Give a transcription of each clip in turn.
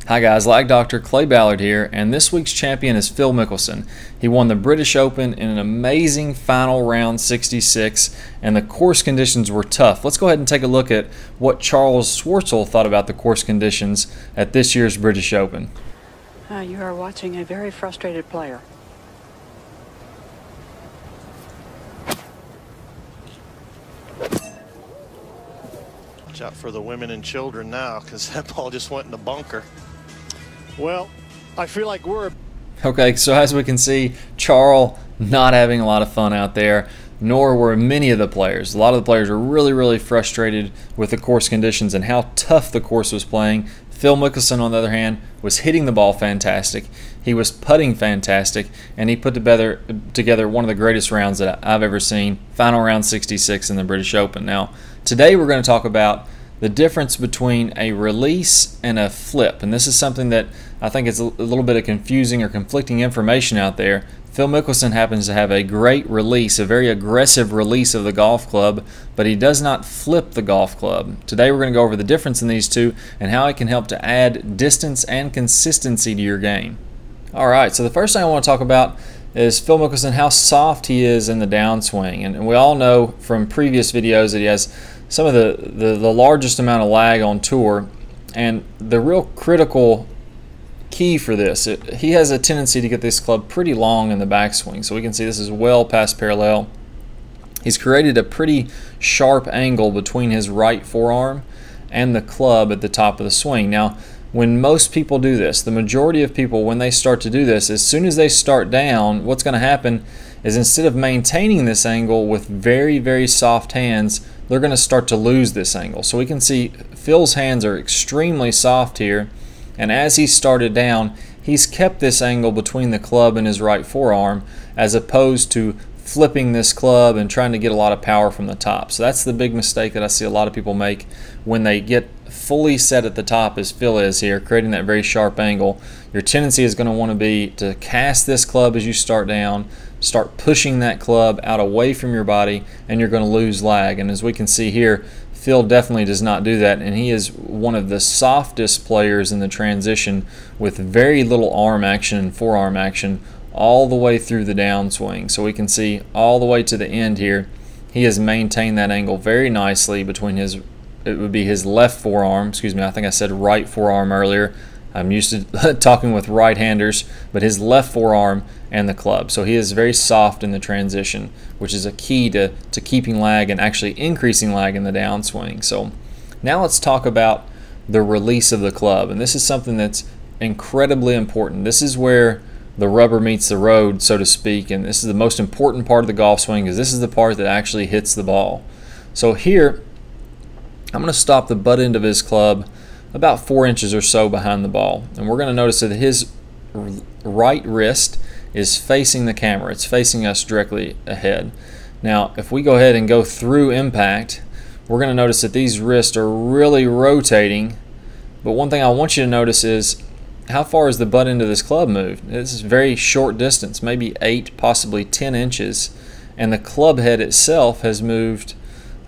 Hi guys, Lag Doctor Clay Ballard here, and this week's champion is Phil Mickelson. He won the British Open in an amazing final round 66, and the course conditions were tough. Let's go ahead and take a look at what Charles Schwartzel thought about the course conditions at this year's British Open. You are watching a very frustrated player. Watch out for the women and children now, because that ball just went in the bunker. Well, I feel like we're... Okay, so as we can see, Charles not having a lot of fun out there, nor were many of the players. A lot of the players were really frustrated with the course conditions and how tough the course was playing. Phil Mickelson, on the other hand, was hitting the ball fantastic. He was putting fantastic, and he put together one of the greatest rounds that I've ever seen, final round 66 in the British Open. Now, today we're going to talk about the difference between a release and a flip, and this is something that I think is a little bit of confusing or conflicting information out there. Phil Mickelson happens to have a great release, a very aggressive release of the golf club, but he does not flip the golf club. Today we're going to go over the difference in these two and how it can help to add distance and consistency to your game. Alright, so the first thing I want to talk about is Phil Mickelson, how soft he is in the downswing. And we all know from previous videos that he has some of the largest amount of lag on tour, and the real critical key for this, he has a tendency to get this club pretty long in the backswing. So we can see this is well past parallel. He's created a pretty sharp angle between his right forearm and the club at the top of the swing. Now, when most people do this, the majority of people, when they start to do this, as soon as they start down, what's going to happen is instead of maintaining this angle with very soft hands, they're going to start to lose this angle. So we can see Phil's hands are extremely soft here, and as he started down, he's kept this angle between the club and his right forearm, as opposed to flipping this club and trying to get a lot of power from the top. So that's the big mistake that I see a lot of people make when they get fully set at the top, as Phil is here, creating that very sharp angle. Your tendency is going to want to be to cast this club as you start down, start pushing that club out away from your body, and you're going to lose lag. And as we can see here, Phil definitely does not do that, and he is one of the softest players in the transition, with very little arm action and forearm action all the way through the downswing. So we can see all the way to the end here, he has maintained that angle very nicely between his, it would be his left forearm, excuse me, I think I said right forearm earlier. I'm used to talking with right-handers, but his left forearm and the club. So he is very soft in the transition, which is a key to keeping lag and actually increasing lag in the downswing. So now let's talk about the release of the club, and this is something that's incredibly important. This is where the rubber meets the road, so to speak, and this is the most important part of the golf swing, because this is the part that actually hits the ball. So here, I'm going to stop the butt end of his club about 4 inches or so behind the ball, and we're going to notice that his right wrist is facing the camera. It's facing us directly ahead. Now, if we go ahead and go through impact, we're going to notice that these wrists are really rotating, but one thing I want you to notice is how far is the butt end of this club moved. This is very short distance, maybe 8, possibly 10 inches, and the club head itself has moved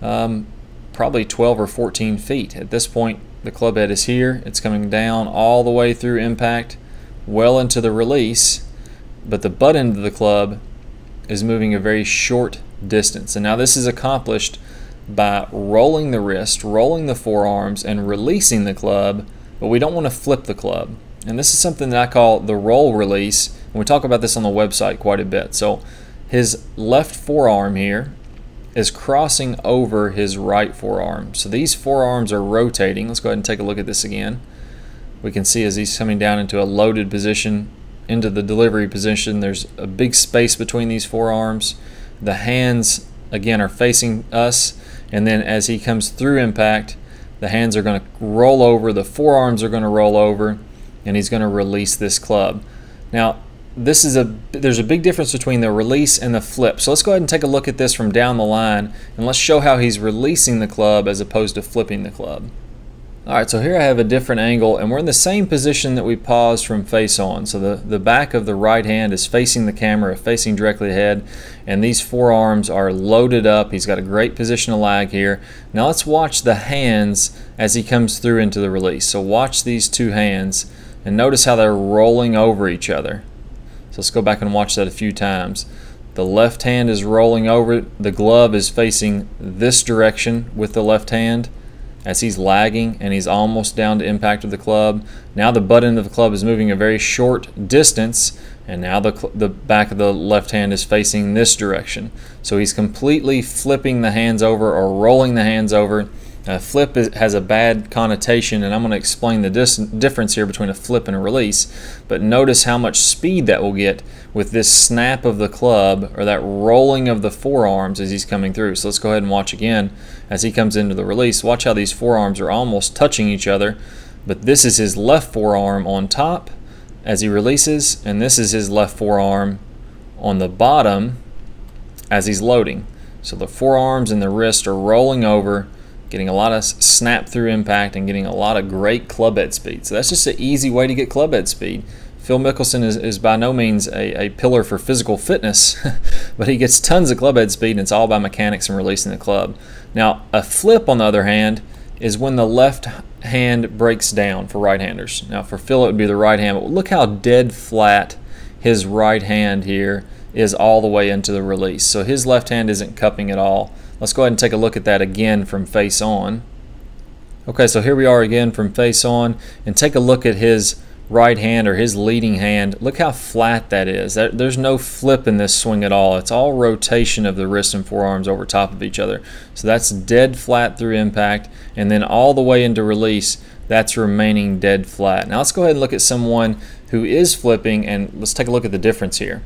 probably 12 or 14 feet. At this point, the club head is here. It's coming down all the way through impact, well into the release, but the butt end of the club is moving a very short distance. And now this is accomplished by rolling the wrist, rolling the forearms, and releasing the club, but we don't want to flip the club. And this is something that I call the roll release, and we talk about this on the website quite a bit. So his left forearm here is crossing over his right forearm. So these forearms are rotating. Let's go ahead and take a look at this again. We can see as he's coming down into a loaded position, into the delivery position, there's a big space between these forearms. The hands, again, are facing us, and then as he comes through impact, the hands are going to roll over, the forearms are going to roll over, and he's going to release this club. Now, there's a big difference between the release and the flip. So let's go ahead and take a look at this from down the line, and let's show how he's releasing the club as opposed to flipping the club. Alright, so here I have a different angle, and we're in the same position that we paused from face on. So the back of the right hand is facing the camera, facing directly ahead, and these forearms are loaded up. He's got a great position of lag here. Now let's watch the hands as he comes through into the release. So watch these two hands. And notice how they're rolling over each other. So let's go back and watch that a few times. The left hand is rolling over. The glove is facing this direction with the left hand as he's lagging, and he's almost down to impact of the club. Now the butt end of the club is moving a very short distance, and now the back of the left hand is facing this direction. So he's completely flipping the hands over or rolling the hands over. Flip has a bad connotation, and I'm going to explain the difference here between a flip and a release. But notice how much speed that will get with this snap of the club, or that rolling of the forearms as he's coming through. So let's go ahead and watch again as he comes into the release. Watch how these forearms are almost touching each other, but this is his left forearm on top as he releases, and this is his left forearm on the bottom as he's loading. So the forearms and the wrist are rolling over, getting a lot of snap through impact and getting a lot of great club head speed. So that's just an easy way to get club head speed. Phil Mickelson is by no means a pillar for physical fitness, but he gets tons of club head speed, and it's all by mechanics and releasing the club. Now, a flip, on the other hand, is when the left hand breaks down for right-handers. Now, for Phil, it would be the right hand, but look how dead flat his right hand here is all the way into the release. So his left hand isn't cupping at all. Let's go ahead and take a look at that again from face on. Okay, so here we are again from face on, and take a look at his right hand, or his leading hand. Look how flat that is. There's no flip in this swing at all. It's all rotation of the wrist and forearms over top of each other. So that's dead flat through impact, and then all the way into release, that's remaining dead flat. Now let's go ahead and look at someone who is flipping, and let's take a look at the difference here.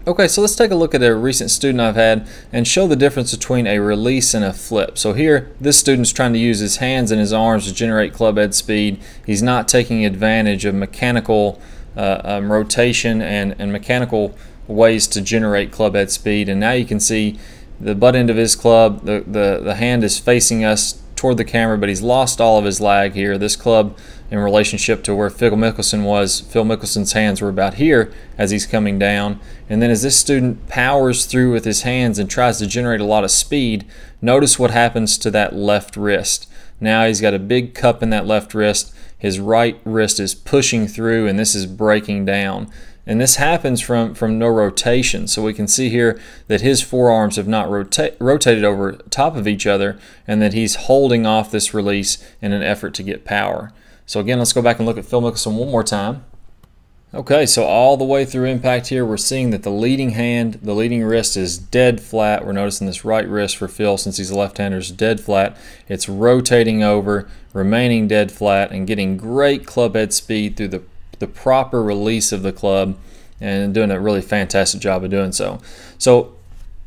Okay, so let's take a look at a recent student I've had and show the difference between a release and a flip. So here, this student's trying to use his hands and his arms to generate club head speed. He's not taking advantage of mechanical rotation and mechanical ways to generate club head speed. And now you can see the butt end of his club, the hand is facing us toward the camera, but he's lost all of his lag here. This club, in relationship to where Phil Mickelson was, Phil Mickelson's hands were about here as he's coming down. And then as this student powers through with his hands and tries to generate a lot of speed, notice what happens to that left wrist. Now he's got a big cup in that left wrist. His right wrist is pushing through, and this is breaking down. And this happens from no rotation. So we can see here that his forearms have not rotated over top of each other, and that he's holding off this release in an effort to get power. So again, let's go back and look at Phil Mickelson one more time. Okay, so all the way through impact here, we're seeing that the leading hand, the leading wrist is dead flat. We're noticing this right wrist for Phil, since he's a left-hander, is dead flat. It's rotating over, remaining dead flat, and getting great club head speed through the proper release of the club, and doing a really fantastic job of doing so. So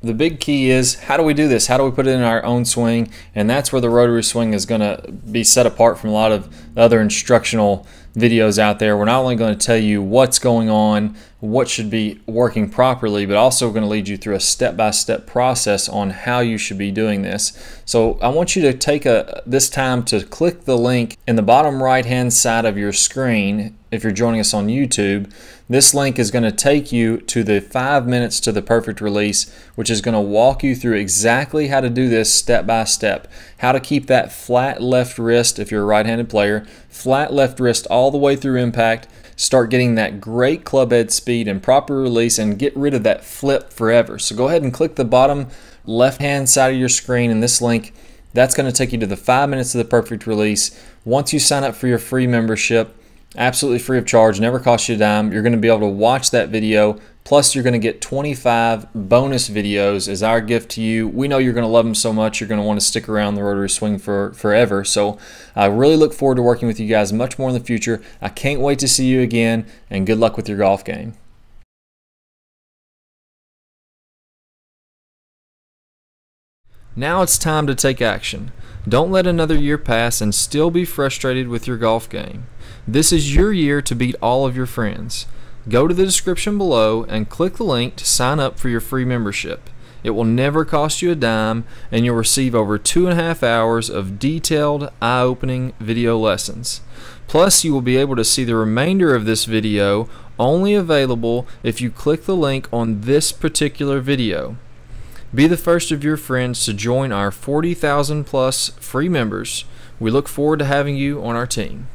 the big key is, how do we do this? How do we put it in our own swing? And that's where the rotary swing is going to be set apart from a lot of other instructional videos out there. We're not only going to tell you what's going on, what should be working properly, but also going to lead you through a step-by-step process on how you should be doing this. So I want you to take this time to click the link in the bottom right-hand side of your screen. If you're joining us on YouTube, this link is going to take you to the 5 minutes to the perfect release, which is going to walk you through exactly how to do this step by step. How to keep that flat left wrist, if you're a right-handed player, flat left wrist all the way through impact. Start getting that great club head speed and proper release, and get rid of that flip forever. So go ahead and click the bottom left-hand side of your screen, and this link, that's going to take you to the 5 minutes to the perfect release. Once you sign up for your free membership, absolutely free of charge, never costs you a dime, you're going to be able to watch that video, plus you're going to get 25 bonus videos as our gift to you. We know you're going to love them so much, you're going to want to stick around the Rotary Swing for forever. So I really look forward to working with you guys much more in the future. I can't wait to see you again, and good luck with your golf game. Now it's time to take action. Don't let another year pass and still be frustrated with your golf game. This is your year to beat all of your friends. Go to the description below and click the link to sign up for your free membership. It will never cost you a dime, and you'll receive over 2.5 hours of detailed, eye-opening video lessons. Plus, you will be able to see the remainder of this video, only available if you click the link on this particular video. Be the first of your friends to join our 40,000 plus free members. We look forward to having you on our team.